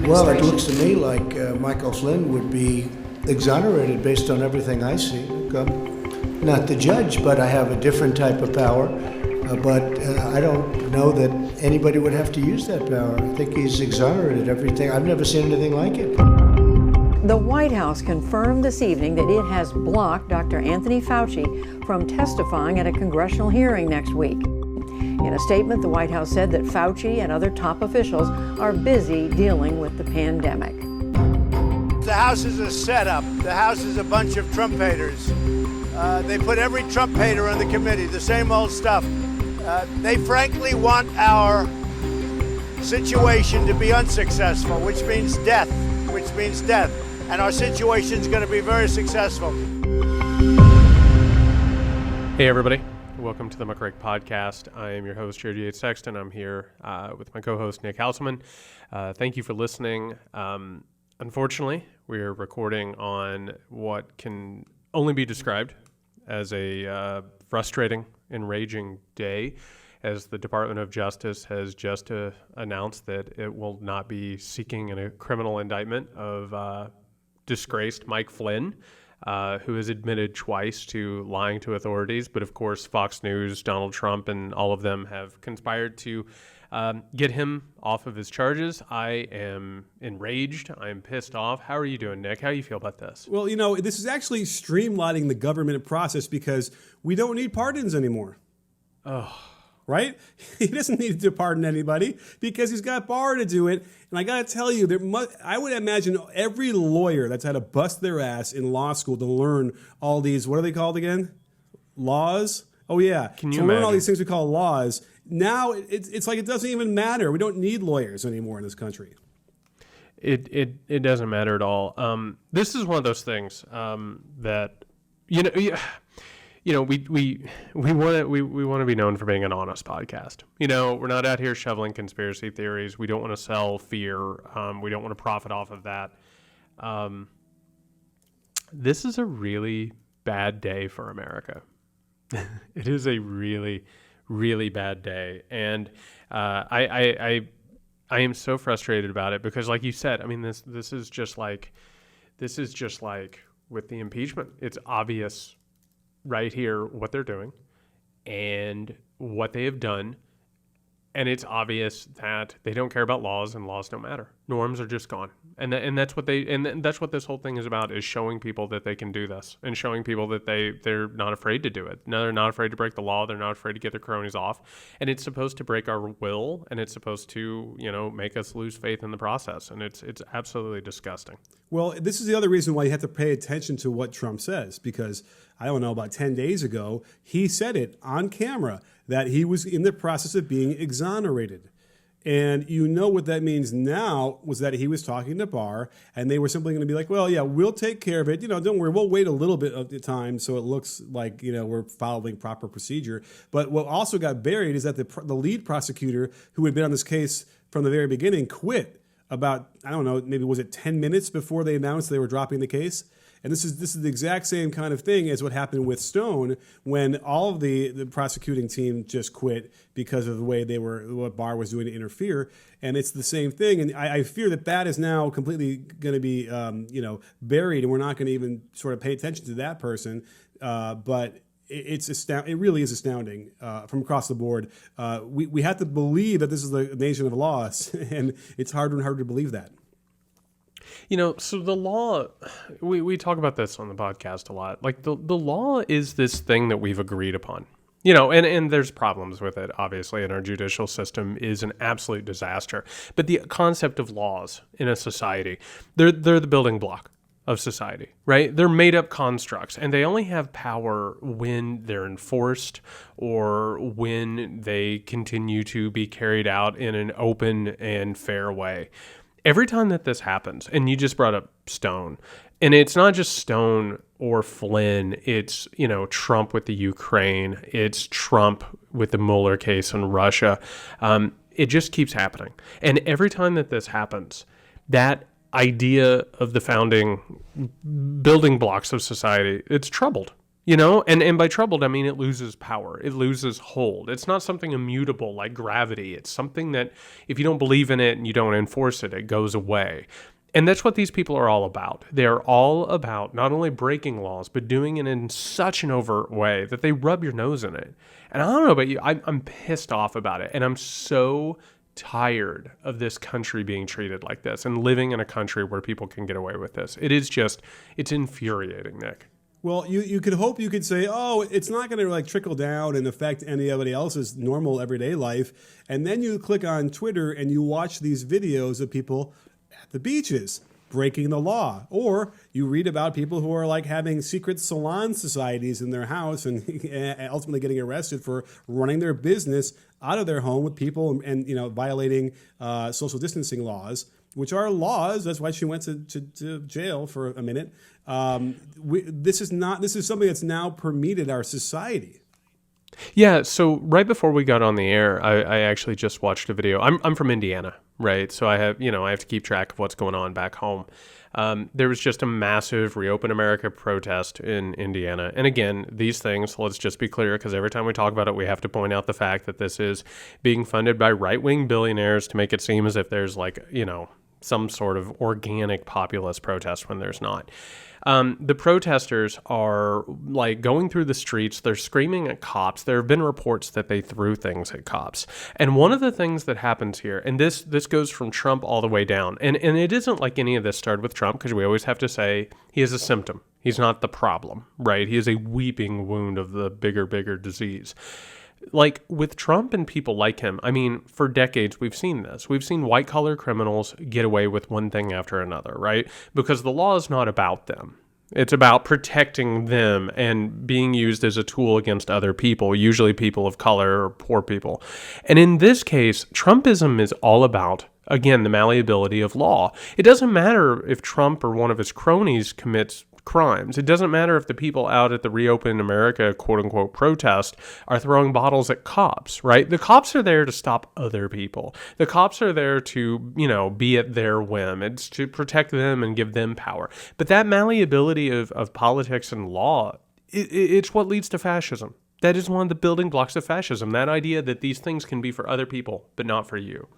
Well, it looks to me like Michael Flynn would be exonerated based on everything I see. Look, I'm not the judge, but I have a different type of power. But I don't know that anybody would have to use that power. I think he's exonerated everything. I've never seen anything like it. The White House confirmed this evening that it has blocked Dr. Anthony Fauci from testifying at a congressional hearing next week. In a statement, the White House said that Fauci and other top officials are busy dealing with the pandemic. The House is a setup. The House is a bunch of Trump haters. They put every Trump hater on the committee, the same old stuff. They frankly want our situation to be unsuccessful, which means death. And our situation is going to be very successful. Hey, everybody. Welcome to the Muckrake Podcast. I am your host, Yates, Sexton. I'm here with my co-host, Nick Hauselman. Thank you for listening. Unfortunately, we're recording on what can only be described as a frustrating, enraging day, as the Department of Justice has just announced that it will not be seeking a criminal indictment of disgraced Mike Flynn, who has admitted twice to lying to authorities. But of course, Fox News, Donald Trump, and all of them have conspired to get him off of his charges. I am enraged. I am pissed off. How are you doing, Nick? How do you feel about this? Well, you know, this is actually streamlining the government process because we don't need pardons anymore. Oh. Right? He doesn't need to pardon anybody because he's got bar to do it. And I got to tell you, I would imagine every lawyer that's had to bust their ass in law school to learn all these, what are they called again? Laws? Oh, yeah. Can you to imagine? Learn all these things we call laws. Now it's like it doesn't even matter. We don't need lawyers anymore in this country. It doesn't matter at all. This is one of those things that, we want to be known for being an honest podcast. We're not out here shoveling conspiracy theories. We don't want to sell fear. We don't want to profit off of that. This is a really bad day for America. It is a really, really bad day, and I am so frustrated about it because, like you said, I mean this is just like with the impeachment. It's obvious right here what they're doing and what they have done, and it's obvious that they don't care about laws, and laws don't matter. Norms are just gone, and that's what that's what this whole thing is about, is showing people that they can do this, and showing people that they're not afraid to do it. No, they're not afraid to break the law. They're not afraid to get their cronies off, and it's supposed to break our will, and it's supposed to make us lose faith in the process, and it's absolutely disgusting. Well, this is the other reason why you have to pay attention to what Trump says, because I don't know, about 10 days ago, he said it on camera that he was in the process of being exonerated. And you know what that means now was that he was talking to Barr, and they were simply going to be like, well, yeah, we'll take care of it. Don't worry, we'll wait a little bit of the time so it looks like, we're following proper procedure. But what also got buried is that the lead prosecutor who had been on this case from the very beginning quit about, I don't know, maybe was it 10 minutes before they announced they were dropping the case? And this is the exact same kind of thing as what happened with Stone when all of the prosecuting team just quit because of the way what Barr was doing to interfere. And it's the same thing. And I fear that is now completely going to be, buried, and we're not going to even sort of pay attention to that person. But it really is astounding from across the board. We have to believe that this is the nation of laws, and it's harder and harder to believe that. So the law, we talk about this on the podcast a lot. Like the law is this thing that we've agreed upon, and there's problems with it, obviously, and our judicial system is an absolute disaster. But the concept of laws in a society, they're the building block of society, right? They're made up constructs, and they only have power when they're enforced or when they continue to be carried out in an open and fair way. Every time that this happens, and you just brought up Stone, and it's not just Stone or Flynn, it's, Trump with the Ukraine, it's Trump with the Mueller case in Russia. It just keeps happening. And every time that this happens, that idea of the founding building blocks of society, it's troubled. And by troubled, I mean it loses power. It loses hold. It's not something immutable like gravity. It's something that if you don't believe in it and you don't enforce it, it goes away. And that's what these people are all about. They're all about not only breaking laws, but doing it in such an overt way that they rub your nose in it. And I don't know about you, I'm pissed off about it. And I'm so tired of this country being treated like this and living in a country where people can get away with this. It's infuriating, Nick. Well, you could hope you could say, oh, it's not going to like trickle down and affect anybody else's normal everyday life. And then you click on Twitter and you watch these videos of people at the beaches breaking the law. Or you read about people who are like having secret salon societies in their house and ultimately getting arrested for running their business out of their home with people and violating social distancing laws, which are laws. That's why she went to jail for a minute. This is something that's now permeated our society. Yeah, so right before we got on the air, I actually just watched a video. I'm from Indiana, right? So I have to keep track of what's going on back home. There was just a massive Reopen America protest in Indiana. And again, these things, let's just be clear, because every time we talk about it, we have to point out the fact that this is being funded by right-wing billionaires to make it seem as if there's some sort of organic populist protest when there's not. The protesters are going through the streets. They're screaming at cops. There have been reports that they threw things at cops. And one of the things that happens here, and this goes from Trump all the way down, and it isn't like any of this started with Trump, because we always have to say he is a symptom. He's not the problem, right? He is a weeping wound of the bigger disease. Like with Trump and people like him, I mean, for decades, we've seen this. We've seen white-collar criminals get away with one thing after another, right? Because the law is not about them. It's about protecting them and being used as a tool against other people, usually people of color or poor people. And in this case, Trumpism is all about, again, the malleability of law. It doesn't matter if Trump or one of his cronies commits crimes. It doesn't matter if the people out at the Reopen America quote-unquote protest are throwing bottles at cops, right? The cops are there to stop other people. The cops are there to, be at their whim. It's to protect them and give them power. But that malleability of politics and law, it's what leads to fascism. That is one of the building blocks of fascism, that idea that these things can be for other people, but not for you.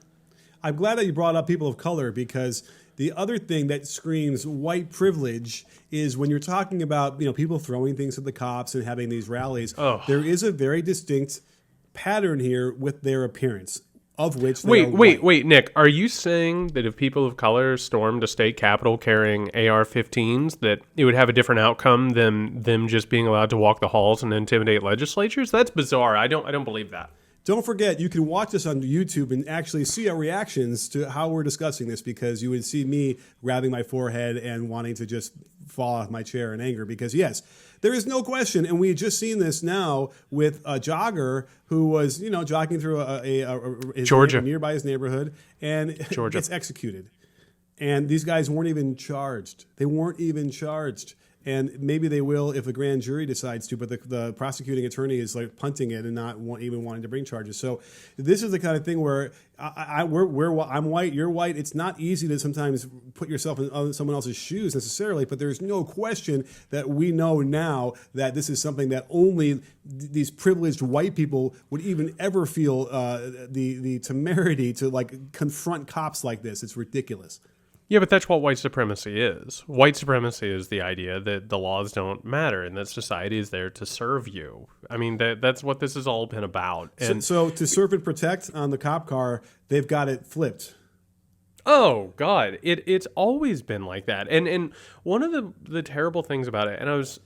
I'm glad that you brought up people of color, because the other thing that screams white privilege is when you're talking about people throwing things at the cops and having these rallies. Oh. There is a very distinct pattern here with their appearance, of which they wait, Nick, are you saying that if people of color stormed a state capitol carrying AR-15s, that it would have a different outcome than them just being allowed to walk the halls and intimidate legislatures? That's bizarre. I don't believe that. Don't forget, you can watch this on YouTube and actually see our reactions to how we're discussing this, because you would see me grabbing my forehead and wanting to just fall off my chair in anger. Because, yes, there is no question, and we had just seen this now with a jogger who was, jogging through Georgia, nearby his neighborhood, and gets executed. And these guys weren't even charged. They weren't even charged. And maybe they will if the grand jury decides to, but the prosecuting attorney is punting it and not even wanting to bring charges. So this is the kind of thing where I'm white, you're white. It's not easy to sometimes put yourself in someone else's shoes necessarily, but there's no question that we know now that this is something that only these privileged white people would even ever feel the temerity to confront cops like this. It's ridiculous. Yeah, but that's what white supremacy is. White supremacy is the idea that the laws don't matter and that society is there to serve you. I mean, that's what this has all been about. And so to serve and protect on the cop car, they've got it flipped. Oh, God. It's always been like that. And one of the terrible things about it, and I was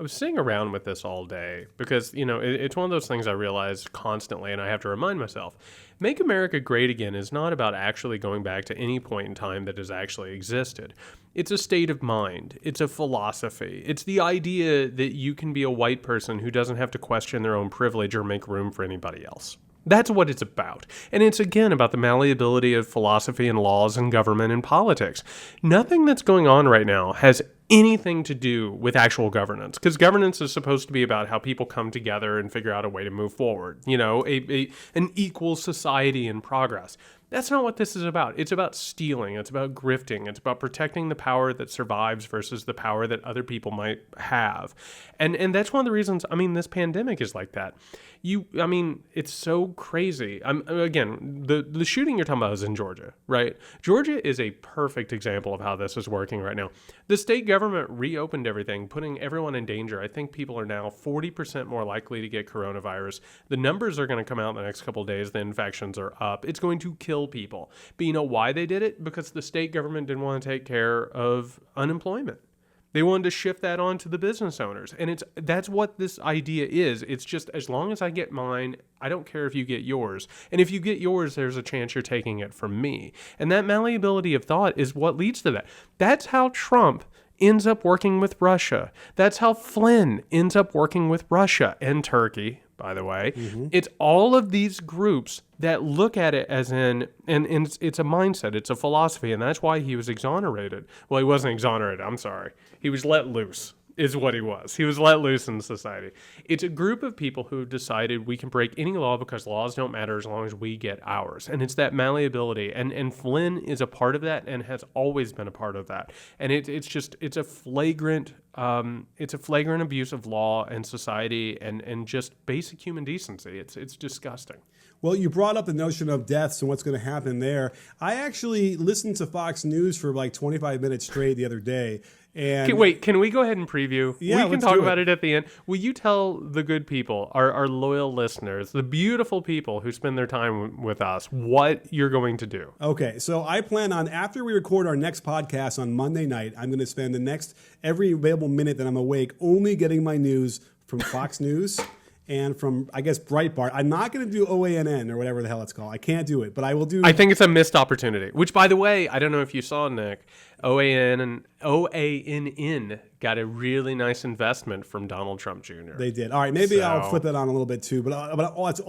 sitting around with this all day because, it's one of those things I realize constantly, and I have to remind myself. Make America Great Again is not about actually going back to any point in time that has actually existed. It's a state of mind. It's a philosophy. It's the idea that you can be a white person who doesn't have to question their own privilege or make room for anybody else. That's what it's about. And it's, again, about the malleability of philosophy and laws and government and politics. Nothing that's going on right now has anything to do with actual governance, because governance is supposed to be about how people come together and figure out a way to move forward, an equal society in progress. That's not what this is about. It's about stealing. It's about grifting. It's about protecting the power that survives versus the power that other people might have. And that's one of the reasons, this pandemic is like that. It's so crazy. Again, the shooting you're talking about is in Georgia, right? Georgia is a perfect example of how this is working right now. The state government reopened everything, putting everyone in danger. I think people are now 40% more likely to get coronavirus. The numbers are going to come out in the next couple of days. The infections are up. It's going to kill people. But you know why they did it? Because the state government didn't want to take care of unemployment. They wanted to shift that on to the business owners. And that's what this idea is. It's just, as long as I get mine, I don't care if you get yours. And if you get yours, there's a chance you're taking it from me. And that malleability of thought is what leads to that. That's how Trump ends up working with Russia. That's how Flynn ends up working with Russia and Turkey, by the way. Mm-hmm. It's all of these groups that look at it as and it's a mindset, it's a philosophy, and that's why he was exonerated. Well, he wasn't exonerated, I'm sorry. He was let loose, is what he was. He was let loose in society. It's a group of people who decided we can break any law because laws don't matter as long as we get ours. And it's that malleability. And Flynn is a part of that and has always been a part of that. And it's a flagrant abuse of law and society and just basic human decency. It's disgusting. Well, you brought up the notion of deaths and what's going to happen there. I actually listened to Fox News for like 25 minutes straight the other day. And wait, can we go ahead and preview? Yeah, we can talk about it at the end. Will you tell the good people, our loyal listeners, the beautiful people who spend their time with us, what you're going to do? Okay, so I plan on, after we record our next podcast on Monday night, I'm going to spend the next every available minute that I'm awake only getting my news from Fox News and from, I guess, Breitbart. I'm not going to do OANN or whatever the hell it's called. I can't do it, but I will do. I think it's a missed opportunity, which, by the way, I don't know if you saw, Nick, OANN got a really nice investment from Donald Trump Jr. They did. All right, maybe I'll flip that on a little bit too, but that's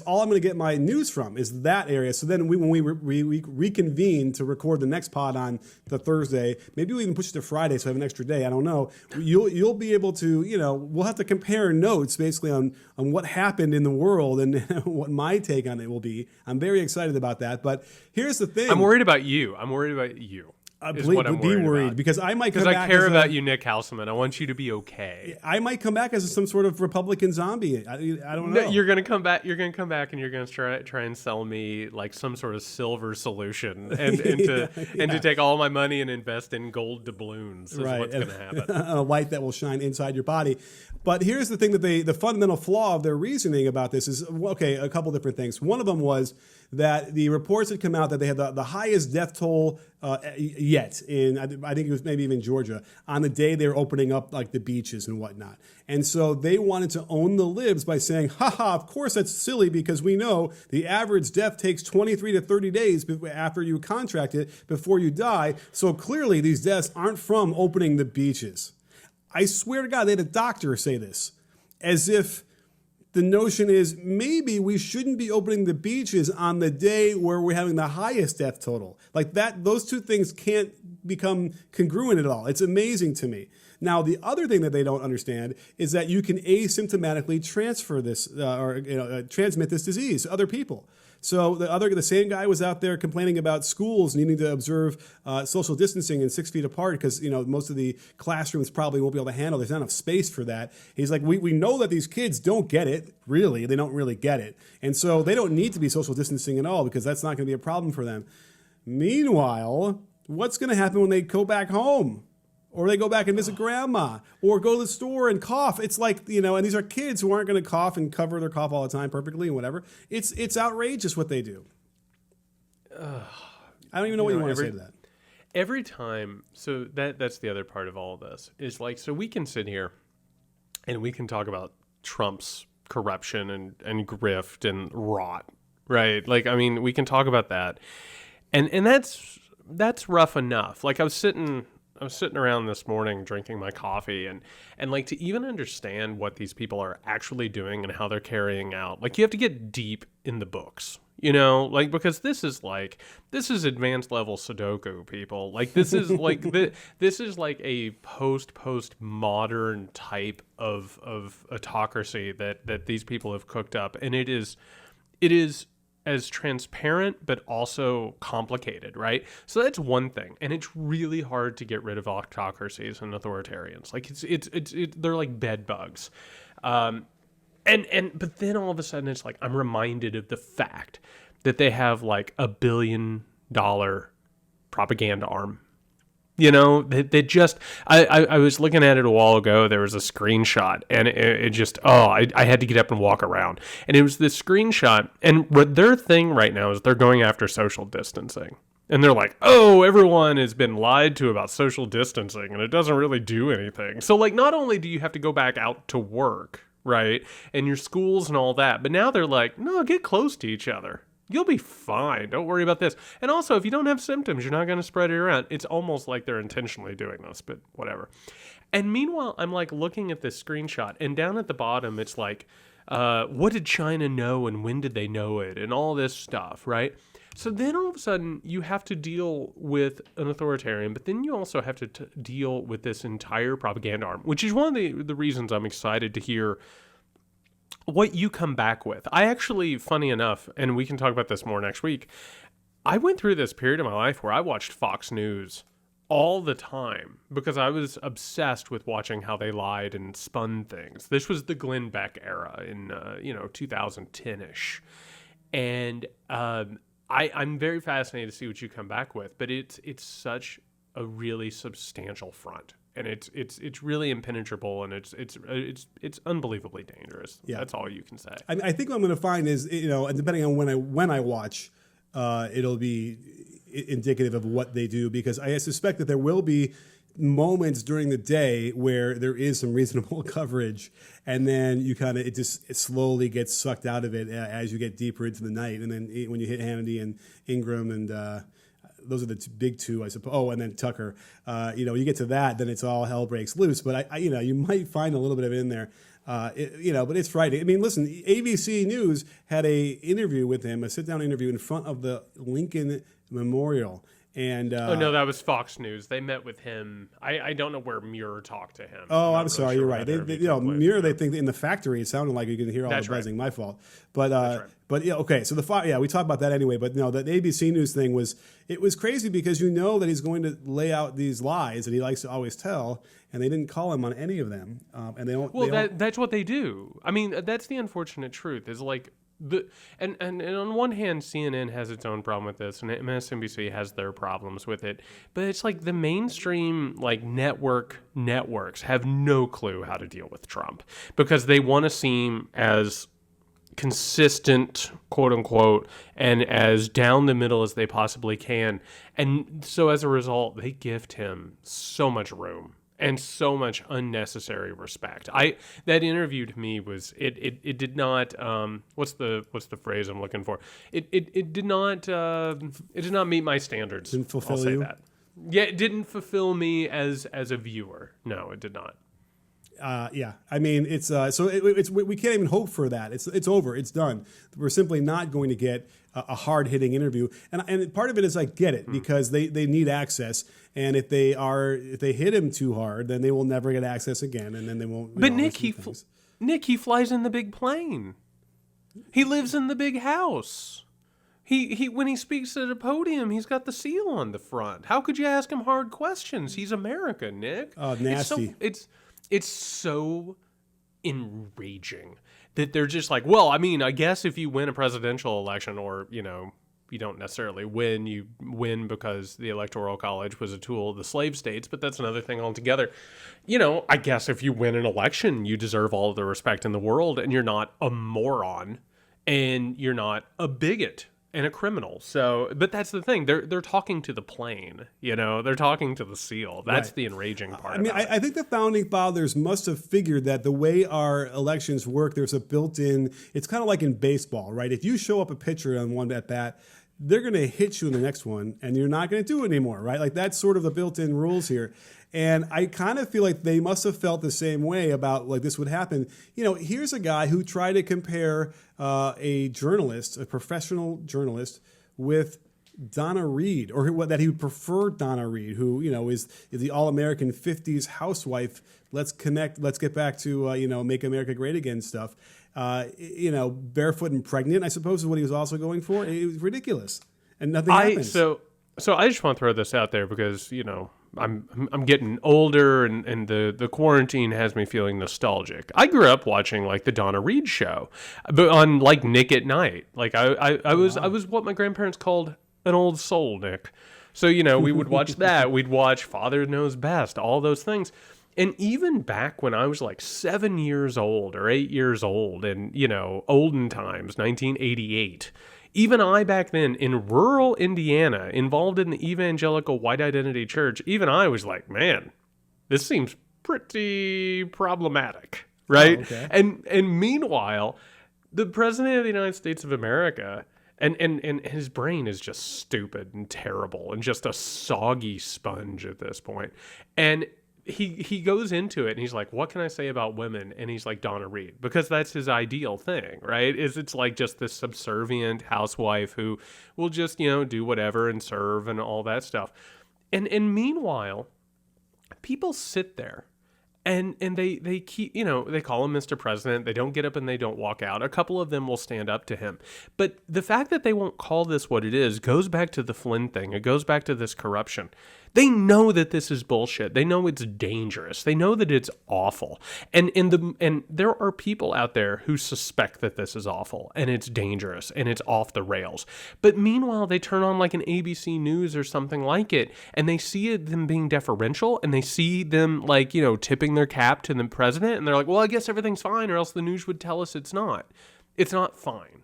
all I'm going to get my news from is that area. So then when we reconvene to record the next pod on the Thursday, maybe we'll even push it to Friday so I have an extra day. I don't know. You'll be able to, we'll have to compare notes basically on what happened in the world and what my take on it will be. I'm very excited about that. But here's the thing. I'm worried about you. Be worried because I might come back. Because I care about you, Nick Hauselman. I want you to be okay. I might come back as some sort of Republican zombie. I don't know. No, you're gonna come back. You're gonna come back, and you're gonna try and sell me like some sort of silver solution, and to take all my money and invest in gold doubloons. Is what's gonna happen. A light that will shine inside your body. But here's the thing that the fundamental flaw of their reasoning about this is, okay, a couple different things. One of them was that the reports had come out that they had the highest death toll yet in, I think it was maybe even Georgia, on the day they were opening up like the beaches and whatnot. And so they wanted to own the libs by saying, haha, of course that's silly because we know the average death takes 23 to 30 days after you contract it before you die. So clearly these deaths aren't from opening the beaches. I swear to God, they had a doctor say this, as if the notion is maybe we shouldn't be opening the beaches on the day where we're having the highest death total. Like that, those two things can't become congruent at all. It's amazing to me. Now, the other thing that they don't understand is that you can asymptomatically transfer this transmit this disease to other people. So the same guy was out there complaining about schools needing to observe social distancing and 6 feet apart because most of the classrooms probably won't be able to handle. There's not enough space for that. He's like, we know that these kids don't get it. Really, they don't really get it, and so they don't need to be social distancing at all because that's not going to be a problem for them. Meanwhile, what's going to happen when they go back home? Or they go back and visit grandma, or go to the store and cough. It's like, and these are kids who aren't going to cough and cover their cough all the time perfectly and whatever. It's outrageous what they do. I don't even know what you want to say to that. Every time, so that's the other part of all of this, is like, so we can sit here and we can talk about Trump's corruption and grift and rot, right? Like, we can talk about that. And that's rough enough. Like I was sitting around this morning drinking my coffee and like to even understand what these people are actually doing and how they're carrying out. Like you have to get deep in the books, because this is advanced level Sudoku, people. Like this is like this is like a postmodern type of autocracy that these people have cooked up, and it is as transparent but also complicated, right? So that's one thing, and it's really hard to get rid of autocracies and authoritarians. Like they're like bed bugs, but then all of a sudden it's like I'm reminded of the fact that they have like $1 billion propaganda arm. You know, they just, I was looking at it a while ago. There was a screenshot and it just, I had to get up and walk around. And it was this screenshot. And what their thing right now is they're going after social distancing. And they're like, oh, everyone has been lied to about social distancing and it doesn't really do anything. So like, not only do you have to go back out to work, right, and your schools and all that, but now they're like, no, get close to each other. You'll be fine. Don't worry about this. And also, if you don't have symptoms, you're not going to spread it around. It's almost like they're intentionally doing this, but whatever. And meanwhile, I'm like looking at this screenshot, and down at the bottom, it's like, what did China know and when did they know it? And all this stuff, right? So then all of a sudden, you have to deal with an authoritarian, but then you also have to deal with this entire propaganda arm, which is one of the reasons I'm excited to hear what you come back with. I actually, funny enough, and we can talk about this more next week, I went through this period of my life where I watched Fox News all the time because I was obsessed with watching how they lied and spun things. This was the Glenn Beck era in 2010-ish. And I'm very fascinated to see what you come back with, but it's such a really substantial front. And it's really impenetrable, and it's unbelievably dangerous. Yeah. That's all you can say. I think what I'm going to find is, depending on when I watch, it'll be indicative of what they do, because I suspect that there will be moments during the day where there is some reasonable coverage, and then it slowly gets sucked out of it as you get deeper into the night, and then when you hit Hannity and Ingram and those are the big two, I suppose. Oh, and then Tucker. You get to that, then it's all hell breaks loose. But you might find a little bit of it in there. But it's Friday. I mean, listen, ABC News had a interview with him, a sit-down interview in front of the Lincoln Memorial. And no, that was Fox News. They met with him. I don't know where Muir talked to him. Oh, I'm sorry. You're right. Muir. They think in the factory it sounded like you could hear all the buzzing. Right. My fault. But okay. So we talked about that anyway. But no, the ABC News thing was crazy because that he's going to lay out these lies that he likes to always tell, and they didn't call him on any of them. And they don't. Well, that's what they do. I mean, that's the unfortunate truth. Is like. And on one hand, CNN has its own problem with this, and MSNBC has their problems with it. But it's like the mainstream networks have no clue how to deal with Trump because they want to seem as consistent, quote unquote, and as down the middle as they possibly can. And so as a result, they gift him so much room and so much unnecessary respect. That interview to me was it did not what's the phrase I'm looking for? It did not meet my standards. Didn't fulfill I'll say you? That. Yeah, it didn't fulfill me as a viewer. No, it did not. Yeah, I mean, it's we can't even hope for that. It's over. It's done. We're simply not going to get a hard-hitting interview, and part of it is I get it because they need access, and if they hit him too hard, then they will never get access again, and then they won't. But Nick, he flies in the big plane. He lives in the big house. He when he speaks at a podium, he's got the seal on the front. How could you ask him hard questions? He's American, Nick. Oh, nasty. It's so enraging that they're just like, well, I mean, I guess if you win a presidential election or, you don't necessarily win, you win because the Electoral College was a tool of the slave states, but that's another thing altogether. I guess if you win an election, you deserve all of the respect in the world and you're not a moron and you're not a bigot and a criminal. So, but that's the thing. They're talking to the plane, they're talking to the seal. That's right. The enraging part. I think the founding fathers must have figured that the way our elections work, there's a built-in, it's kind of like in baseball, right? If you show up a pitcher on one at bat, they're going to hit you in the next one and you're not going to do it anymore, right? Like that's sort of the built-in rules here. And I kind of feel like they must have felt the same way about like this would happen. Here's a guy who tried to compare a professional journalist with Donna Reed, or that he would prefer Donna Reed, who, is the all-American 50s housewife. Let's get back to, make America great again stuff. Barefoot and pregnant, I suppose, is what he was also going for. It was ridiculous. And nothing happens. So I just want to throw this out there because, I'm getting older and the quarantine has me feeling nostalgic. I grew up watching like the Donna Reed show, but on like Nick at Night. Like I was what my grandparents called an old soul, Nick. So, we would watch that. We'd watch Father Knows Best, all those things. And even back when I was like 7 years old or 8 years old and, olden times, 1988, even I back then in rural Indiana, involved in the evangelical white identity church, even I was like, man, this seems pretty problematic, right? Oh, okay. And meanwhile, the president of the United States of America, and his brain is just stupid and terrible and just a soggy sponge at this point. And he goes into it and he's like, what can I say about women? And he's like, Donna Reed, because that's his ideal thing, right? It's like just this subservient housewife who will just, do whatever and serve and all that stuff. And meanwhile, people sit there and they keep, they call him Mr. President. They don't get up and they don't walk out. A couple of them will stand up to him. But the fact that they won't call this what it is goes back to the Flynn thing. It goes back to this corruption. They know that this is bullshit. They know it's dangerous. They know that it's awful. And there are people out there who suspect that this is awful and it's dangerous and it's off the rails. But meanwhile, they turn on like an ABC News or something like it and they see them being deferential and they see them like, tipping their cap to the president and they're like, well, I guess everything's fine or else the news would tell us it's not. It's not fine.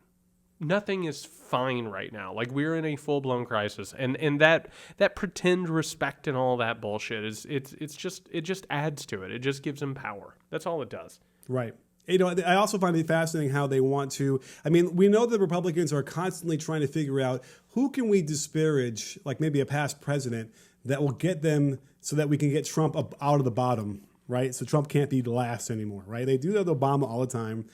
Nothing is fine right now. Like we're in a full-blown crisis, and that pretend respect and all that bullshit it just adds to it. It just gives them power. That's all it does. Right. I also find it fascinating how they want to. I mean, we know the Republicans are constantly trying to figure out who can we disparage, like maybe a past president, that will get them so that we can get Trump up out of the bottom, right? So Trump can't be the last anymore, right? They do that with Obama all the time.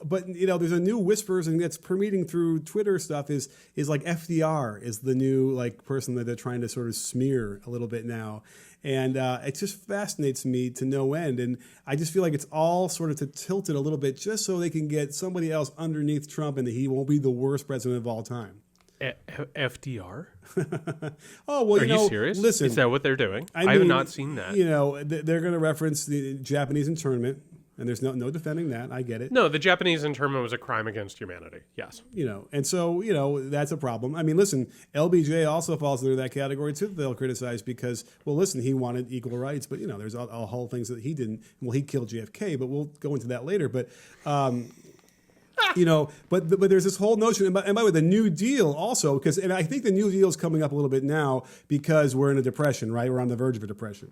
But, there's a new whispers and that's permeating through Twitter stuff is like FDR is the new like person that they're trying to sort of smear a little bit now. And it just fascinates me to no end. And I just feel like it's all sort of tilted a little bit just so they can get somebody else underneath Trump and that he won't be the worst president of all time. FDR? Oh, well, Are you serious? Listen, is that what they're doing? I mean, have not seen that. They're going to reference the Japanese internment. And there's no defending that. I get it. No, the Japanese internment was a crime against humanity. Yes. And so, that's a problem. I mean, listen, LBJ also falls into that category too. They'll criticize because, well, listen, he wanted equal rights, but, there's all whole things that he didn't. Well, he killed JFK, but we'll go into that later. But, but there's this whole notion, and by the way, the New Deal also, and I think the New Deal is coming up a little bit now because we're in a depression, right? We're on the verge of a depression.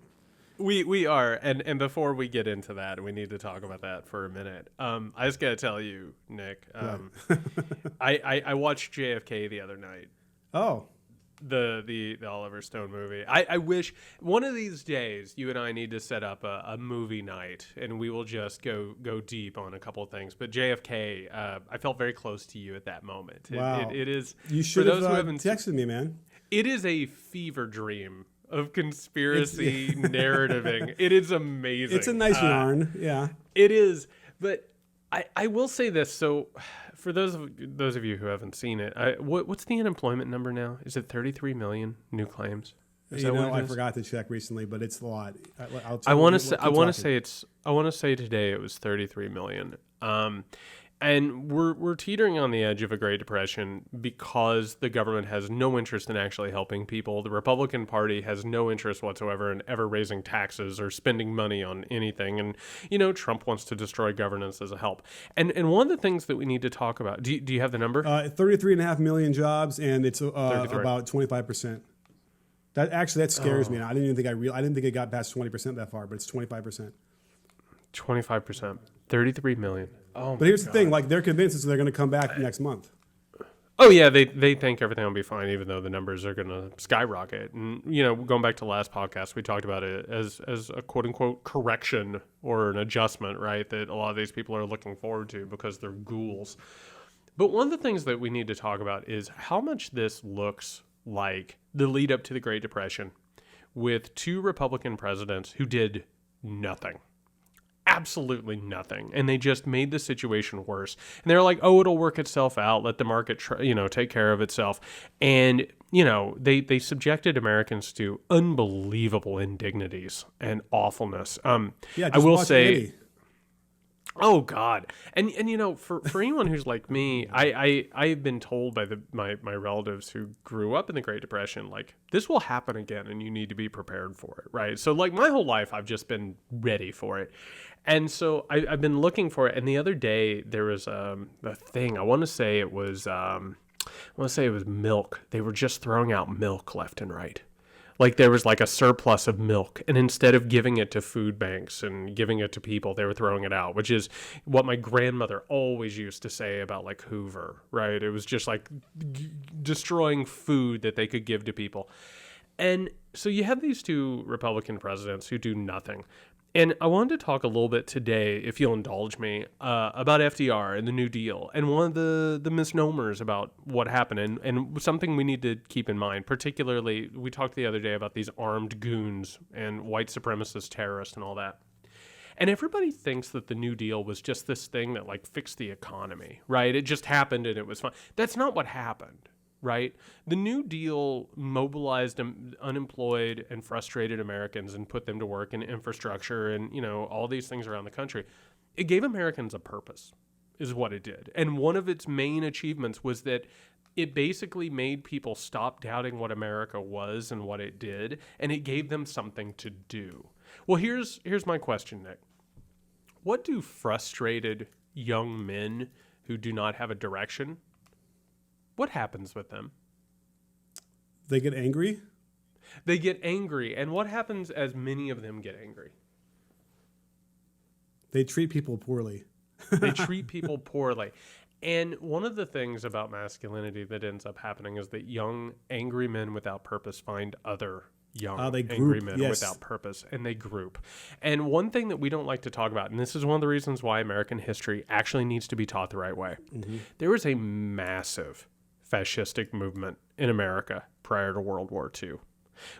We are, and before we get into that, we need to talk about that for a minute. I just gotta tell you, Nick, I watched JFK the other night. Oh, the Oliver Stone movie. I wish one of these days you and I need to set up a movie night, and we will just go deep on a couple of things. But JFK, I felt very close to you at that moment. Wow, it is. You should have texted me, man. It is a fever dream of conspiracy narrativing. It is amazing. It's a nice yarn, yeah. It is, but I will say this. So, for those of you who haven't seen it, what's the unemployment number now? Is it 33 million new claims? I forgot to check recently, but it's a lot. I want to say today it was 33 million. And we're teetering on the edge of a Great Depression because the government has no interest in actually helping people. The Republican Party has no interest whatsoever in ever raising taxes or spending money on anything. And, Trump wants to destroy governance as a help. And one of the things that we need to talk about, do you have the number? 33.5 million jobs, and it's about 25%. That scares me. I didn't think it got past 20% that far, but it's 25%. 25%. 33 million. Oh, but here's the thing, like they're convinced they're going to come back next month. Oh yeah, they think everything will be fine, even though the numbers are going to skyrocket. And going back to last podcast, we talked about it as a quote unquote correction or an adjustment, right? That a lot of these people are looking forward to because they're ghouls. But one of the things that we need to talk about is how much this looks like the lead up to the Great Depression with two Republican presidents who did nothing. Absolutely nothing. And they just made the situation worse. And they're like, oh, it'll work itself out. Let the market, take care of itself. And, they subjected Americans to unbelievable indignities and awfulness. I will say... Andy. Oh God. And for anyone who's like me, I've been told by my relatives who grew up in the Great Depression, like, this will happen again and you need to be prepared for it. Right. So like my whole life, I've just been ready for it. And so I've been looking for it. And the other day there was a thing, I want to say it was milk. They were just throwing out milk left and right. Like there was like a surplus of milk, and instead of giving it to food banks and giving it to people, they were throwing it out, which is what my grandmother always used to say about like Hoover, right? It was just like destroying food that they could give to people. And so you have these two Republican presidents who do nothing. And I wanted to talk a little bit today, if you'll indulge me, about FDR and the New Deal and one of the misnomers about what happened and something we need to keep in mind. Particularly, we talked the other day about these armed goons and white supremacist terrorists and all that. And everybody thinks that the New Deal was just this thing that like fixed the economy, right? It just happened and it was fine. That's not what happened. Right? The New Deal mobilized unemployed and frustrated Americans and put them to work in infrastructure and, all these things around the country. It gave Americans a purpose, is what it did. And one of its main achievements was that it basically made people stop doubting what America was and what it did, and it gave them something to do. Well, here's my question, Nick. What do frustrated young men who do not have a direction, what happens with them? They get angry? They get angry. And what happens as many of them get angry? They treat people poorly. They treat people poorly. And one of the things about masculinity that ends up happening is that young, angry men without purpose find other young, angry men without purpose, and they group. And one thing that we don't like to talk about, and this is one of the reasons why American history actually needs to be taught the right way, there was a massive fascistic movement in America prior to World War II.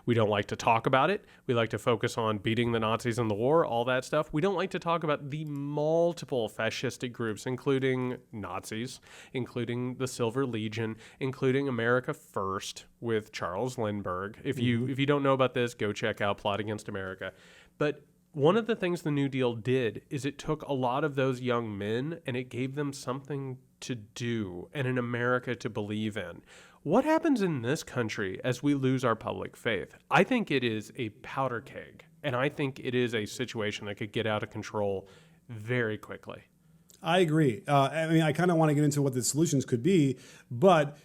We don't like to talk about it. We like to focus on beating the Nazis in the war, all that stuff. We don't like to talk about the multiple fascistic groups, including Nazis, including the Silver Legion, including America First with Charles Lindbergh. If you don't know about this, go check out Plot Against America. But one of the things the New Deal did is it took a lot of those young men and it gave them something to do and an America to believe in. What happens in this country as we lose our public faith? I think it is a powder keg, and I think it is a situation that could get out of control very quickly. I agree. I kind of want to get into what the solutions could be, but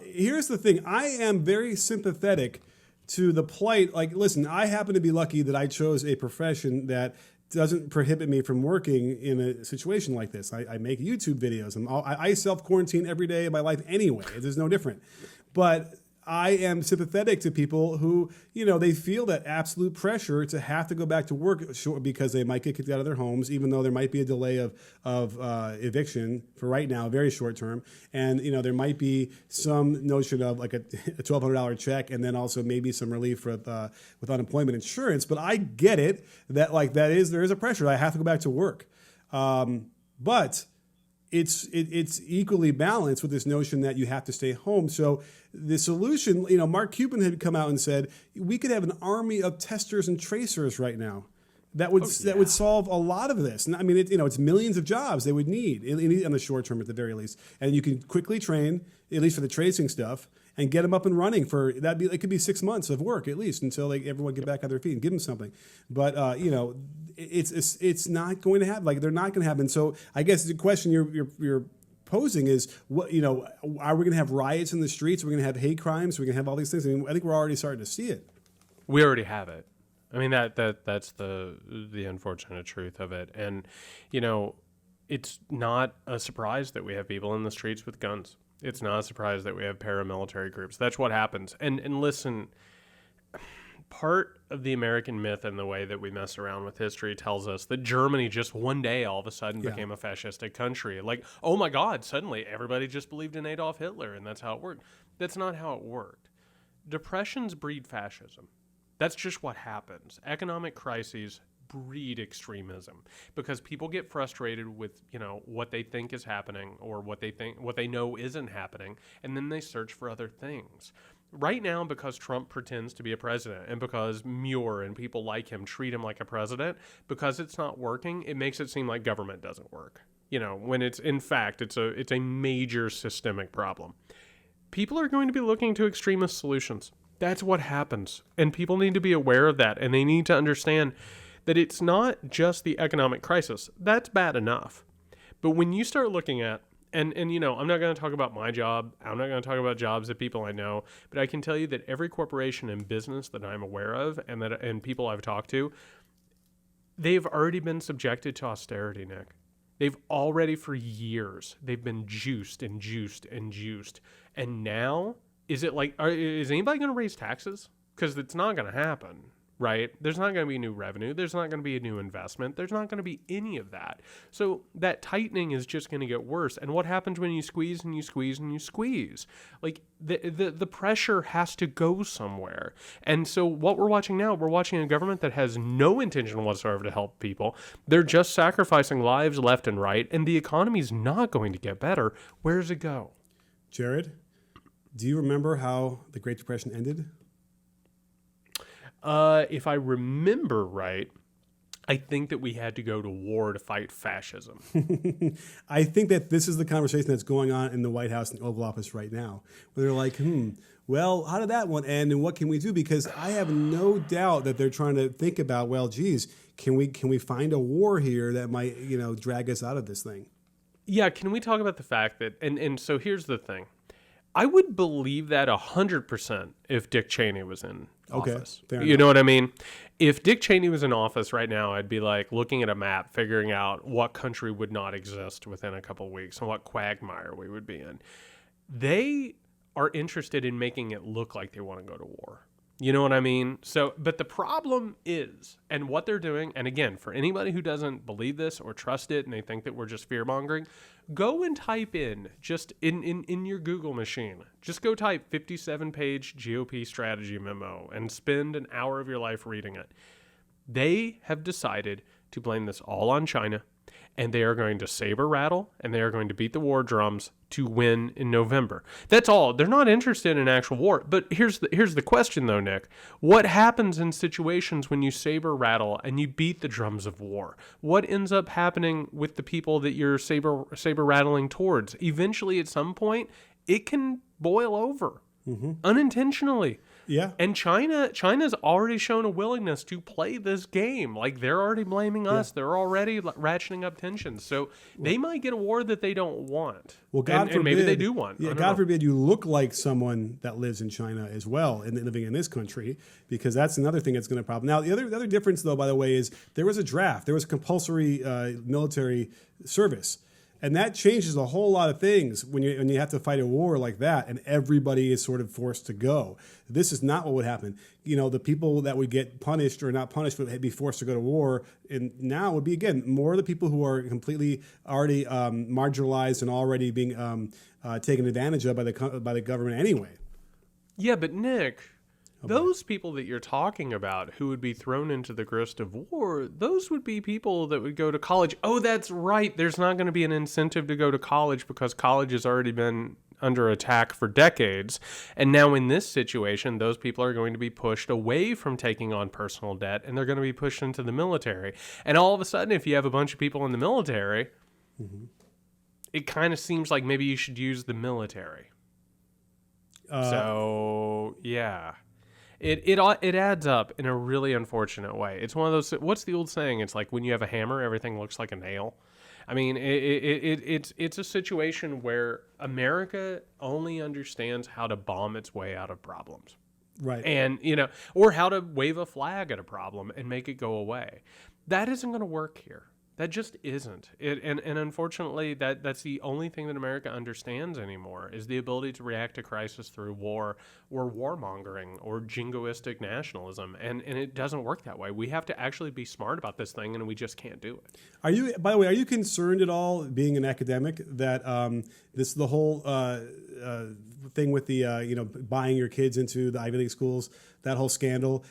here's the thing. I am very sympathetic to the plight. Like, listen, I happen to be lucky that I chose a profession that doesn't prohibit me from working in a situation like this. I make YouTube videos. I self-quarantine every day of my life anyway. There's no different. But I am sympathetic to people who, they feel that absolute pressure to have to go back to work because they might get kicked out of their homes, even though there might be a delay of eviction for right now, very short term. And, there might be some notion of like a $1,200 check and then also maybe some relief with unemployment insurance. But I get it that there is a pressure. I have to go back to work. But it's equally balanced with this notion that you have to stay home. So the solution, Mark Cuban had come out and said we could have an army of testers and tracers right now that would solve a lot of this. And I mean, it's millions of jobs they would need in the short term at the very least. And you can quickly train, at least for the tracing stuff, and get them up and running it could be 6 months of work at least until everyone get back on their feet and give them something. But it's not going to happen. They're not going to happen. So I guess the question you're posing is, what are we going to have riots in the streets? Are we going to have hate crimes? Are we going to have all these things? I think we're already starting to see it. We already have it. I mean that's the unfortunate truth of it. And it's not a surprise that we have people in the streets with guns. It's not a surprise that we have paramilitary groups. That's what happens. And listen, part of the American myth and the way that we mess around with history tells us that Germany just one day all of a sudden became a fascistic country. Like, oh my God, suddenly everybody just believed in Adolf Hitler and that's how it worked. That's not how it worked. depressions breed fascism. That's just what happens. Economic crises breed extremism because people get frustrated with, what they think is happening or what they know isn't happening, and then they search for other things. Right now, because Trump pretends to be a president and because Muir and people like him treat him like a president, because it's not working, it makes it seem like government doesn't work. When it's a major systemic problem. People are going to be looking to extremist solutions. That's what happens. And people need to be aware of that. And they need to understand that it's not just the economic crisis. That's bad enough. But when you start looking at, and I'm not going to talk about my job. I'm not going to talk about jobs of people I know. But I can tell you that every corporation and business that I'm aware of and people I've talked to, they've already been subjected to austerity, Nick. They've already for years, they've been juiced and juiced and juiced. And now, is anybody going to raise taxes? Because it's not going to happen, right? There's not going to be new revenue. There's not going to be a new investment. There's not going to be any of that. So that tightening is just going to get worse. And what happens when you squeeze and you squeeze and you squeeze? Like the pressure has to go somewhere. And so what we're watching now, we're watching a government that has no intention whatsoever to help people. They're just sacrificing lives left and right. And the economy's not going to get better. Where does it go? Jared, do you remember how the Great Depression ended? If I remember right, I think that we had to go to war to fight fascism. I think that this is the conversation that's going on in the White House and the Oval Office right now, where they're like, well, how did that one end and what can we do? Because I have no doubt that they're trying to think about, well, geez, can we find a war here that might, drag us out of this thing? Yeah, can we talk about the fact that, and so here's the thing. I would believe that 100% if Dick Cheney was in office. You know what I mean? If Dick Cheney was in office right now, I'd be like looking at a map, figuring out what country would not exist within a couple of weeks and what quagmire we would be in. They are interested in making it look like they want to go to war. You know what I mean? So, but the problem is, and what they're doing, and again, for anybody who doesn't believe this or trust it and they think that we're just fear-mongering, go and type in, just in your Google machine, just go type 57-page GOP strategy memo and spend an hour of your life reading it. They have decided to blame this all on China, and they are going to saber rattle, and they are going to beat the war drums to win in November. That's all. They're not interested in actual war. But here's the question, though, Nick. What happens in situations when you saber rattle and you beat the drums of war? What ends up happening with the people that you're saber rattling towards? Eventually, at some point, it can boil over unintentionally. Yeah. And China's already shown a willingness to play this game. Like, they're already blaming us. They're already ratcheting up tensions. So they might get a war that they don't want. Well, God forbid. And maybe they do want. Yeah, God forbid you look like someone that lives in China as well and living in this country, because that's another thing that's going to problem. Now, the other difference, though, by the way, is there was a draft. There was compulsory military service. And that changes a whole lot of things when you have to fight a war like that and everybody is sort of forced to go. This is not what would happen. The people that would get punished or not punished would be forced to go to war. And now would be, again, more of the people who are completely already marginalized and already being taken advantage of by the government anyway. Yeah, but Nick... Those people that you're talking about who would be thrown into the grist of war, those would be people that would go to college. Oh, that's right. There's not going to be an incentive to go to college because college has already been under attack for decades. And now in this situation, those people are going to be pushed away from taking on personal debt and they're going to be pushed into the military. And all of a sudden, if you have a bunch of people in the military, it kind of seems like maybe you should use the military. Yeah. It adds up in a really unfortunate way. It's one of those. What's the old saying? It's like when you have a hammer, everything looks like a nail. I mean, it's a situation where America only understands how to bomb its way out of problems, right? And or how to wave a flag at a problem and make it go away. That isn't going to work here. That just isn't. And unfortunately, that's the only thing that America understands anymore is the ability to react to crisis through war or warmongering or jingoistic nationalism. And it doesn't work that way. We have to actually be smart about this thing, and we just can't do it. Are you, by the way, are you concerned at all, being an academic, that the whole thing with the buying your kids into the Ivy League schools, that whole scandal?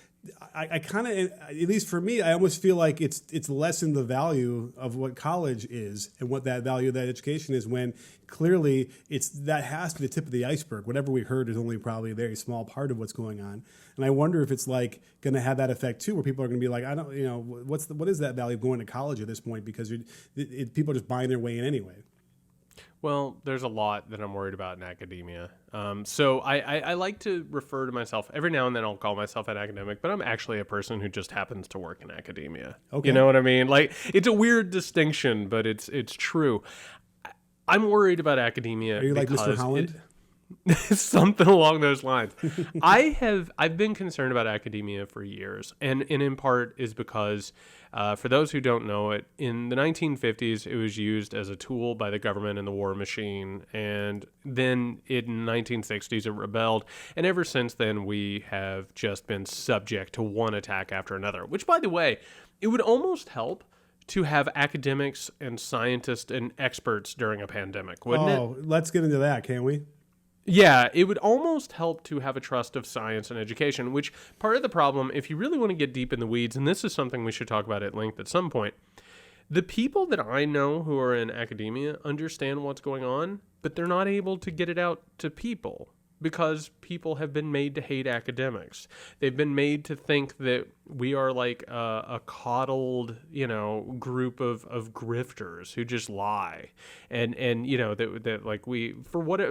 I kind of, at least for me, I almost feel like it's lessened the value of what college is and what that value of that education is, when clearly that has to be the tip of the iceberg. Whatever we heard is only probably a very small part of what's going on. And I wonder if it's like going to have that effect too, where people are going to be like, what is that value of going to college at this point? Because people are just buying their way in anyway. Well, there's a lot that I'm worried about in academia. So I like to refer to myself, every now and then I'll call myself an academic, but I'm actually a person who just happens to work in academia. Okay. You know what I mean? Like, it's a weird distinction, but it's true. I'm worried about academia. Are you like Mr. Holland? Something along those lines. I've been concerned about academia for years, and in part is because, for those who don't know it, in the 1950s it was used as a tool by the government in the war machine, and then in the 1960s it rebelled, and ever since then we have just been subject to one attack after another. Which, by the way, it would almost help to have academics and scientists and experts during a pandemic, wouldn't it? Oh, let's get into that, can't we? Yeah, it would almost help to have a trust of science and education, which part of the problem, if you really want to get deep in the weeds, and this is something we should talk about at length at some point, the people that I know who are in academia understand what's going on, but they're not able to get it out to people because people have been made to hate academics. They've been made to think that we are like a coddled, group of grifters who just lie, and that like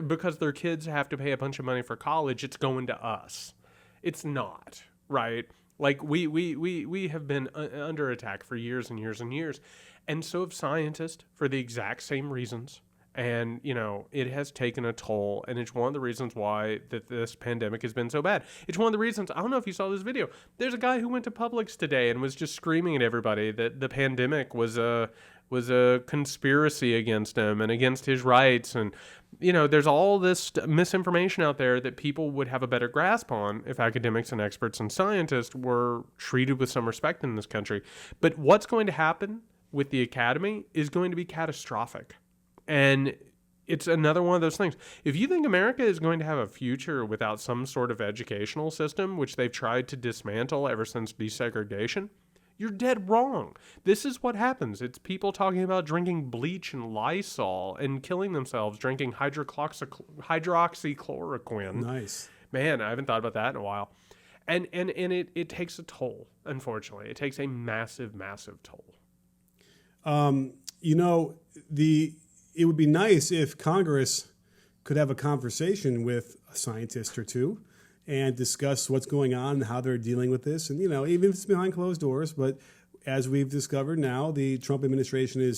because their kids have to pay a bunch of money for college, it's going to us. It's not, right? Like we have been under attack for years and years and years, and so have scientists for the exact same reasons. And, it has taken a toll, and it's one of the reasons why that this pandemic has been so bad. It's one of the reasons, I don't know if you saw this video, there's a guy who went to Publix today and was just screaming at everybody that the pandemic was a conspiracy against him and against his rights. And, there's all this misinformation out there that people would have a better grasp on if academics and experts and scientists were treated with some respect in this country. But what's going to happen with the academy is going to be catastrophic. And it's another one of those things. If you think America is going to have a future without some sort of educational system, which they've tried to dismantle ever since desegregation, you're dead wrong. This is what happens. It's people talking about drinking bleach and Lysol and killing themselves drinking hydroxychloroquine. Nice. Man, I haven't thought about that in a while. And it takes a toll, unfortunately. It takes a massive, massive toll. It would be nice if Congress could have a conversation with a scientist or two and discuss what's going on and how they're dealing with this. And, even if it's behind closed doors, but as we've discovered now, the Trump administration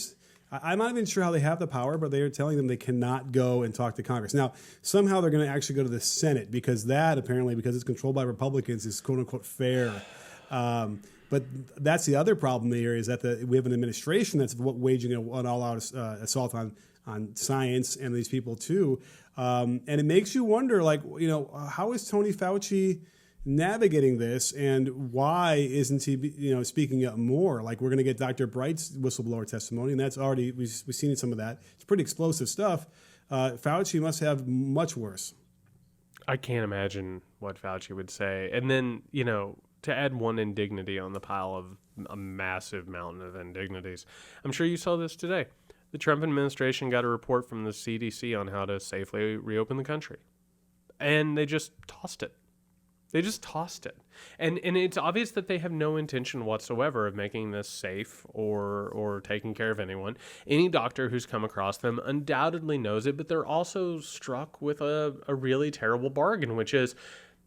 I'm not even sure how they have the power, but they are telling them they cannot go and talk to Congress. Now, somehow they're going to actually go to the Senate because it's controlled by Republicans, is quote unquote fair. But that's the other problem here, is that we have an administration that's waging an all-out assault on science and these people too. And it makes you wonder, how is Tony Fauci navigating this, and why isn't he, speaking up more? Like, we're going to get Dr. Bright's whistleblower testimony, and that's already, we've seen some of that. It's pretty explosive stuff. Fauci must have much worse. I can't imagine what Fauci would say. And then, to add one indignity on the pile of a massive mountain of indignities, I'm sure you saw this today. The Trump administration got a report from the CDC on how to safely reopen the country. And they just tossed it. And it's obvious that they have no intention whatsoever of making this safe or taking care of anyone. Any doctor who's come across them undoubtedly knows it, but they're also struck with a really terrible bargain, which is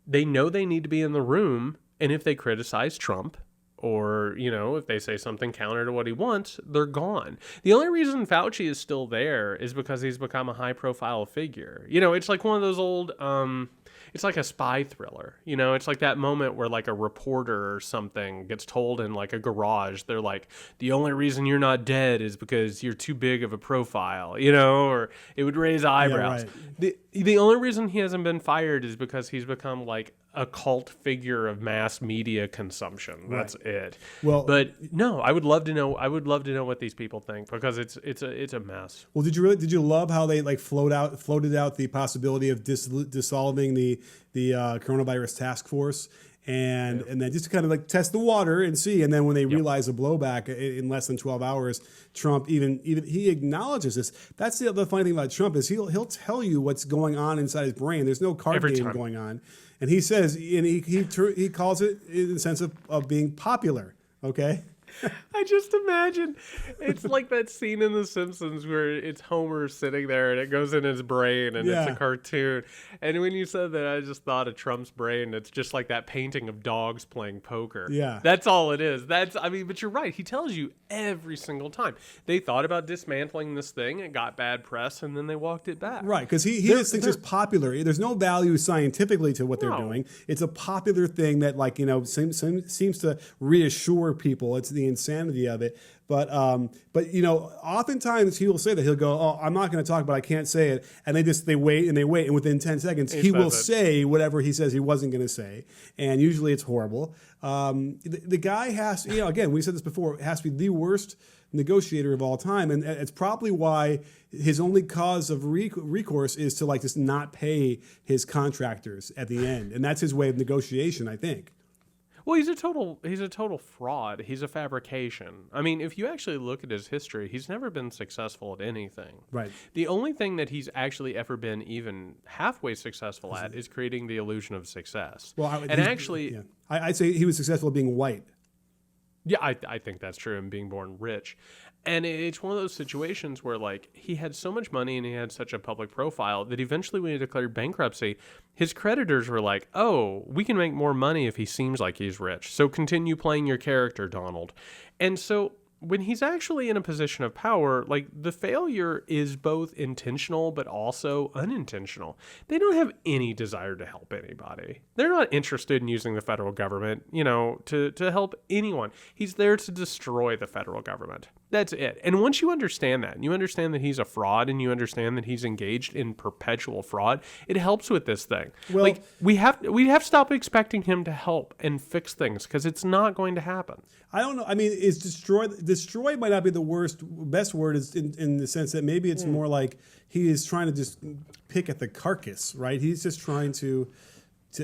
they know they need to be in the room. And if they criticize Trump, or, if they say something counter to what he wants, they're gone. The only reason Fauci is still there is because he's become a high-profile figure. It's like one of those old, it's like a spy thriller. You know, it's like that moment where like a reporter or something gets told in like a garage, they're like, the only reason you're not dead is because you're too big of a profile, you know, or it would raise eyebrows. Yeah, right. The only reason he hasn't been fired is because he's become like a cult figure of mass media consumption. That's it. Well, but no, I would love to know. I would love to know what these people think, because it's a mess. Well, did you love how they like floated out the possibility of dissolving the coronavirus task force, and then just to kind of like test the water and see, and then when they realize a blowback in less than 12 hours, Trump even he acknowledges this. That's the funny thing about Trump is he'll tell you what's going on inside his brain. There's no card game going on, and he says, and he calls it in the sense of being popular. Okay. I just imagine it's like that scene in The Simpsons where it's Homer sitting there and it goes in his brain and it's a cartoon. And when you said that, I just thought of Trump's brain. It's just like that painting of dogs playing poker. Yeah. That's all it is. But you're right. He tells you every single time. They thought about dismantling this thing. It got bad press and then they walked it back. Right. Because he just thinks it's popular. There's no value scientifically to what they're doing. It's a popular thing that seems to reassure people. It's the insanity of it. But oftentimes he will say that he'll go, "Oh, I'm not going to talk, but I can't say it," and they wait, and within 10 seconds he will say whatever he says he wasn't going to say, and usually it's horrible. The guy has, again, we said this before, has to be the worst negotiator of all time, and it's probably why his only cause of recourse is to just not pay his contractors at the end, and that's his way of negotiation, I think. Well, he's a total fraud. He's a fabrication. I mean, if you actually look at his history, he's never been successful at anything. Right. The only thing that he's actually ever been even halfway successful at is creating the illusion of success. Well, I'd say he was successful at being white. Yeah, I think that's true, and being born rich. And it's one of those situations where, he had so much money and he had such a public profile that eventually when he declared bankruptcy, his creditors were like, oh, we can make more money if he seems like he's rich. So continue playing your character, Donald. And so when he's actually in a position of power, the failure is both intentional but also unintentional. They don't have any desire to help anybody. They're not interested in using the federal government, to help anyone. He's there to destroy the federal government. That's it. And once you understand that, and you understand that he's a fraud, and you understand that he's engaged in perpetual fraud, it helps with this thing. Well, we have to stop expecting him to help and fix things, because it's not going to happen. I don't know. I mean, is destroy might not be the best word is in the sense that maybe it's more like he is trying to just pick at the carcass, right? He's just trying to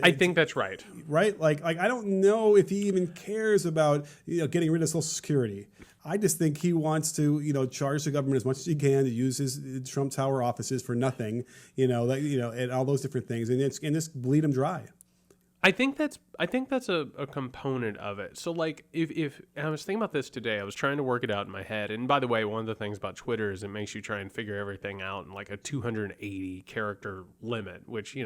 I think that's right. Right? I don't know if he even cares about getting rid of Social Security. I just think he wants to charge the government as much as he can to use his Trump Tower offices for nothing, and all those different things, and just bleed him dry. I think that's a component of it. So if I was thinking about this today, I was trying to work it out in my head. And by the way, one of the things about Twitter is it makes you try and figure everything out in a 280 character limit, which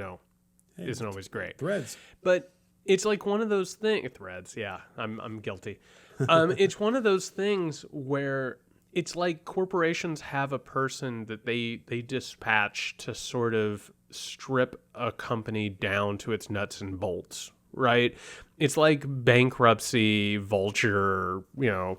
isn't always great. Threads. But it's one of those things. Threads, yeah, I'm guilty. It's one of those things where it's like corporations have a person that they dispatch to sort of strip a company down to its nuts and bolts, right? It's like bankruptcy, vulture,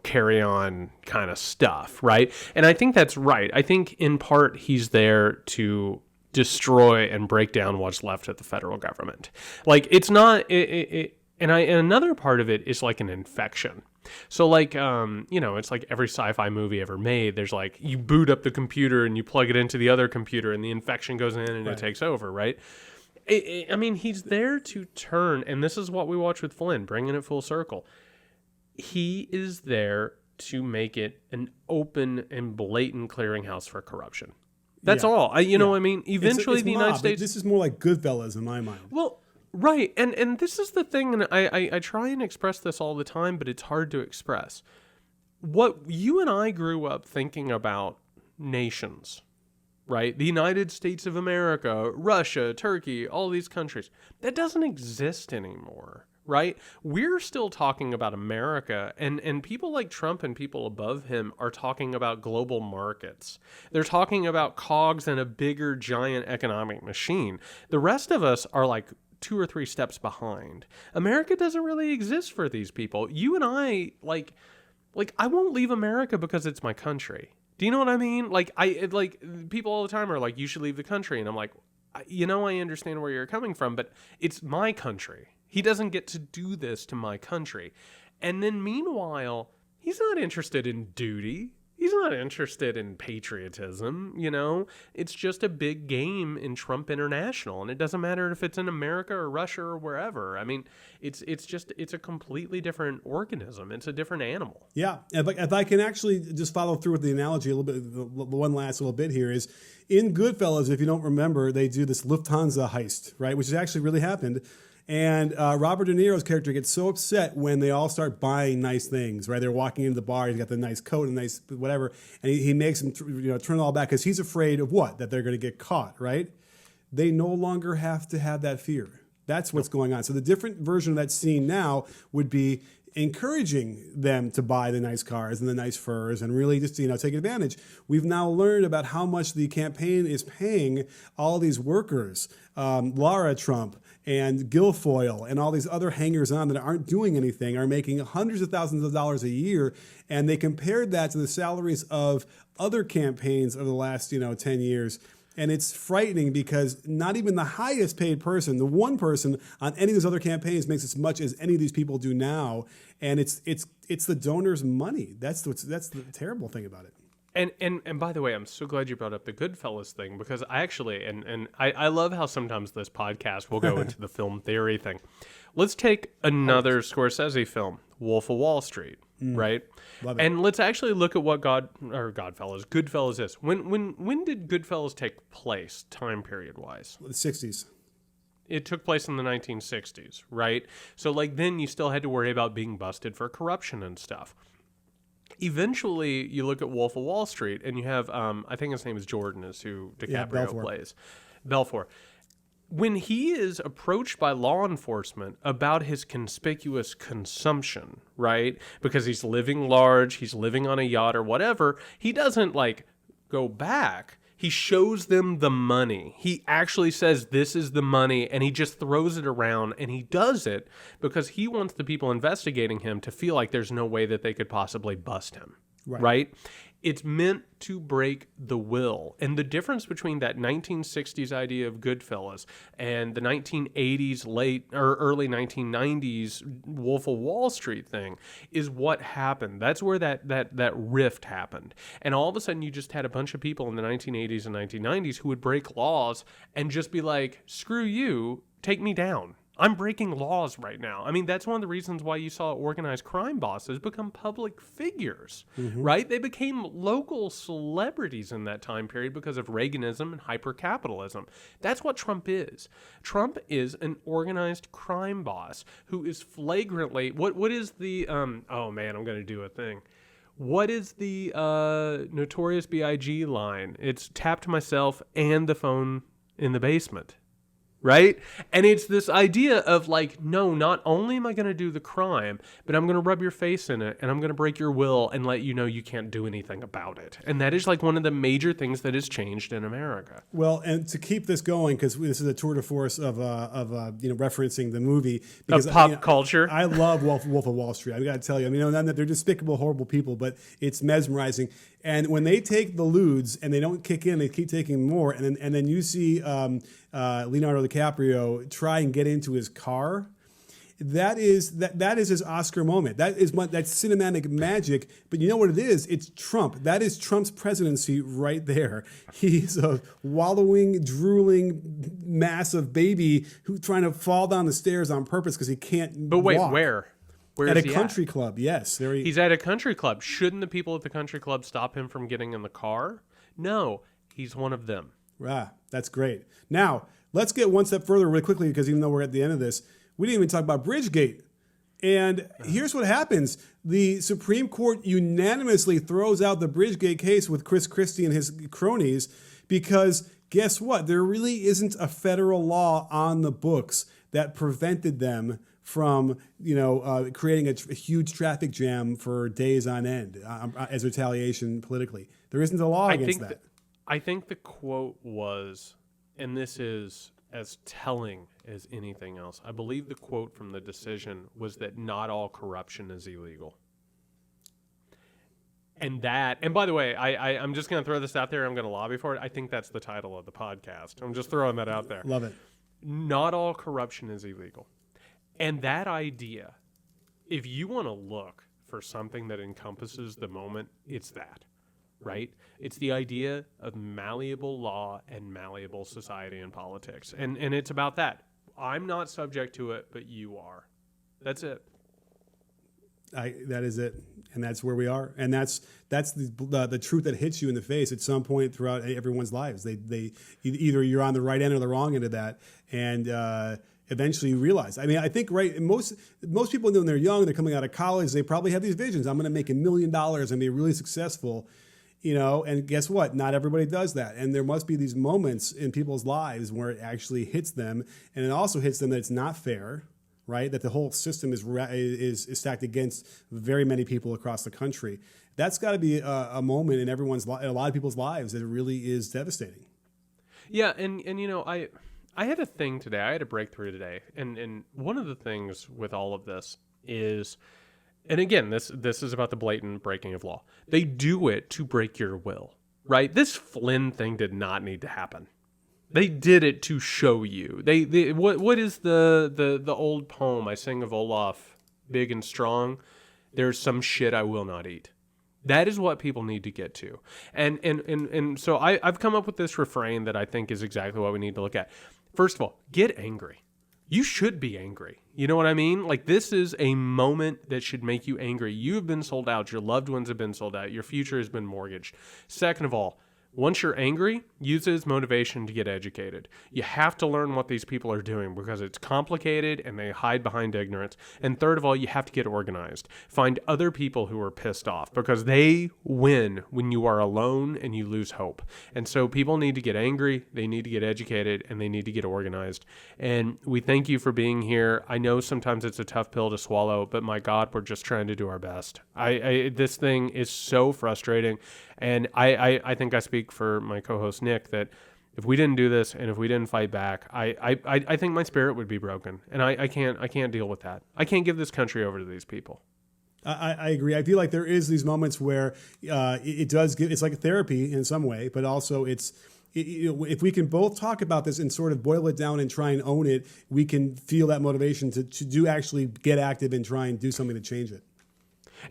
carry on kind of stuff, right? And I think that's right. I think in part he's there to destroy and break down what's left of the federal government. It's not and another part of it is an infection. So it's like every sci-fi movie ever made. There's you boot up the computer and you plug it into the other computer and the infection goes in and it takes over, right? I mean, he's there to turn, and this is what we watch with Flynn, bringing it full circle. He is there to make it an open and blatant clearinghouse for corruption. That's all. I mean, eventually it's the United mob. States... This is more like Goodfellas in my mind. Well, right. And this is the thing, and I try and express this all the time, but it's hard to express. What you and I grew up thinking about nations, right? The United States of America, Russia, Turkey, all these countries. That doesn't exist anymore. Right? We're still talking about America, and people like Trump and people above him are talking about global markets. They're talking about cogs in a bigger, giant economic machine. The rest of us are 2 or 3 steps behind. America doesn't really exist for these people. You and I, like I won't leave America because it's my country. Do you know what I mean? Like people all the time are like, you should leave the country. And I'm like, I understand where you're coming from, but it's my country. He doesn't get to do this to my country. And then meanwhile, he's not interested in duty. He's not interested in patriotism, It's just a big game in Trump International, and it doesn't matter if it's in America or Russia or wherever. I mean, it's a completely different organism. It's a different animal. Yeah, if I can actually just follow through with the analogy a little bit, the one last little bit here is, in Goodfellas, if you don't remember, they do this Lufthansa heist, right, which has actually really happened. And Robert De Niro's character gets so upset when they all start buying nice things, right? They're walking into the bar, he's got the nice coat and nice whatever, and he makes them turn it all back because he's afraid of what? That they're going to get caught, right? They no longer have to have that fear. That's what's going on. So the different version of that scene now would be encouraging them to buy the nice cars and the nice furs and really just, take advantage. We've now learned about how much the campaign is paying all these workers, Lara Trump and Guilfoyle and all these other hangers-on that aren't doing anything are making hundreds of thousands of dollars a year. And they compared that to the salaries of other campaigns over the last, 10 years. And it's frightening because not even the highest paid person, the one person on any of those other campaigns, makes as much as any of these people do now. And it's the donor's money. That's the terrible thing about it. And by the way, I'm so glad you brought up the Goodfellas thing, because I actually I love how sometimes this podcast will go into the film theory thing. Let's take another Scorsese film, Wolf of Wall Street. Right? Love it. And let's actually look at what Goodfellas is. When did Goodfellas take place, time period wise? The 60s. It took place in the 1960s, right? So then you still had to worry about being busted for corruption and stuff. Eventually, you look at Wolf of Wall Street, and you have, I think his name is Jordan, is who DiCaprio plays. Belfour. When he is approached by law enforcement about his conspicuous consumption, right? Because he's living large, he's living on a yacht or whatever, he doesn't go back. He shows them the money. He actually says, this is the money, and he just throws it around, and he does it because he wants the people investigating him to feel like there's no way that they could possibly bust him, right? It's meant to break the will. And the difference between that 1960s idea of Goodfellas and the 1980s, late or early 1990s Wolf of Wall Street thing is what happened. That's where that rift happened. And all of a sudden you just had a bunch of people in the 1980s and 1990s who would break laws and just be like, screw you, take me down. I'm breaking laws right now. I mean, that's one of the reasons why you saw organized crime bosses become public figures, right? They became local celebrities in that time period because of Reaganism and hyper-capitalism. That's what Trump is. Trump is an organized crime boss who is flagrantly... What is the... oh, man, I'm going to do a thing. What is the Notorious B.I.G. line? It's tapped myself and the phone in the basement. Right? And it's this idea of no, not only am I going to do the crime, but I'm going to rub your face in it and I'm going to break your will and let you know you can't do anything about it. And that is one of the major things that has changed in America. Well, and to keep this going, because this is a tour de force of referencing the movie. Because, of pop culture. I love Wolf of Wall Street. I got to tell you, not that they're despicable, horrible people, but it's mesmerizing. And when they take the lewds and they don't kick in, they keep taking more. And then you see Leonardo DiCaprio try and get into his car. That is his Oscar moment. That's cinematic magic. But you know what it is? It's Trump. That is Trump's presidency right there. He's a wallowing, drooling mass of baby who's trying to fall down the stairs on purpose because he can't But wait, walk. where? Where at is a he country club, yes. He's at a country club. Shouldn't the people at the country club stop him from getting in the car? No, he's one of them. Ah, that's great. Now, let's get one step further really quickly, because even though we're at the end of this, we didn't even talk about Bridgegate. And here's what happens. The Supreme Court unanimously throws out the Bridgegate case with Chris Christie and his cronies because guess what? There really isn't a federal law on the books that prevented them from, creating a huge traffic jam for days on end as retaliation politically. There isn't a law against that. I think the quote was, and this is as telling as anything else. I believe the quote from the decision was that not all corruption is illegal. And by the way, I'm just going to throw this out there. I'm going to lobby for it. I think that's the title of the podcast. I'm just throwing that out there. Love it. Not all corruption is illegal. And that idea, if you want to look for something that encompasses the moment, it's that, right? It's the idea of malleable law and malleable society and politics. And it's about that. I'm not subject to it, but you are. That's it. That is it, and that's where we are, and that's the truth that hits you in the face at some point throughout everyone's lives. They either you're on the right end or the wrong end of that, and eventually you realize. I mean, I think most people when they're young, they're coming out of college, they probably have these visions. I'm going to make $1 million and be really successful, And guess what? Not everybody does that, and there must be these moments in people's lives where it actually hits them, and it also hits them that it's not fair. Right, that the whole system is stacked against very many people across the country. That's got to be a moment in a lot of people's lives that it really is devastating. Yeah, and I had a thing today. I had a breakthrough today, and one of the things with all of this is, and again, this is about the blatant breaking of law. They do it to break your will, right? This Flynn thing did not need to happen. They did it to show you. What is the old poem I sing of Olaf, Big and Strong? There's some shit I will not eat. That is what people need to get to. And so I've come up with this refrain that I think is exactly what we need to look at. First of all, get angry. You should be angry. You know what I mean? Like, this is a moment that should make you angry. You have been sold out. Your loved ones have been sold out. Your future has been mortgaged. Second of all, once you're angry, use it as motivation to get educated. You have to learn what these people are doing because it's complicated and they hide behind ignorance. And third of all, you have to get organized. Find other people who are pissed off because they win when you are alone and you lose hope. And so people need to get angry, they need to get educated, and they need to get organized. And we thank you for being here. I know sometimes it's a tough pill to swallow, but my God, we're just trying to do our best. This thing is so frustrating. And I think I speak for my co-host Nick that if we didn't do this and if we didn't fight back, I think my spirit would be broken, and I can't deal with that. I can't give this country over to these people. I agree. I feel like there is these moments where it does give. It's like a therapy in some way, but also if we can both talk about this and sort of boil it down and try and own it, we can feel that motivation to do actually get active and try and do something to change it.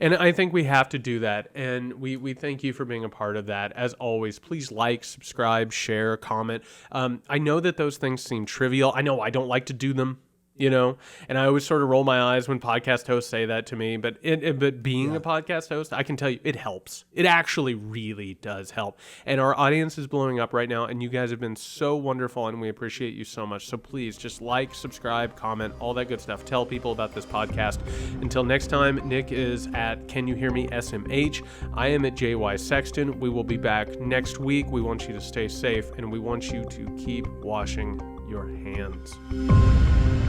And I think we have to do that. And we thank you for being a part of that. As always, please like, subscribe, share, comment. I know that those things seem trivial. I know I don't like to do them, and I always sort of roll my eyes when podcast hosts say that to me. But being a podcast host, I can tell you it helps. It actually really does help. And our audience is blowing up right now. And you guys have been so wonderful, and we appreciate you so much. So please just like, subscribe, comment, all that good stuff. Tell people about this podcast. Until next time, Nick is at Can You Hear Me SMH. I am at JY Sexton. We will be back next week. We want you to stay safe, and we want you to keep washing your hands.